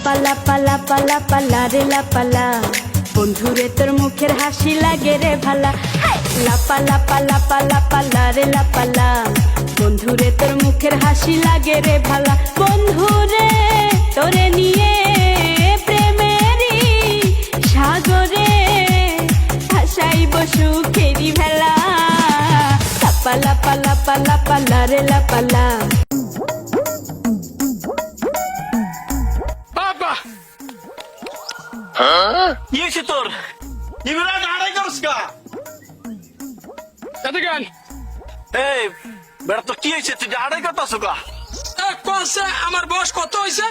পালা পালা পালা পালা রে লাপালা, বন্ধুরে তোর মুখের হাসি লাগে রে ভালা। লাপা লাপা লাপা লাপা লা রে লাপালা, বন্ধুরে তোর মুখের হাসি লাগে রে ভালা। বন্ধুরে তোরে নিয়ে প্রেমেরই সাগরে ভাসাইব সুখেরি ভেলা। লাপা লাপা লাপা লাপা লা রে লাপালা। কি হয়েছে তোর? ইমরান আড়াই করস কা? এদিকে এই বেটা তোর কি হয়েছে? তুই আড়াই করতাস কা? কনসে আমার বয়স কত হয়েছে?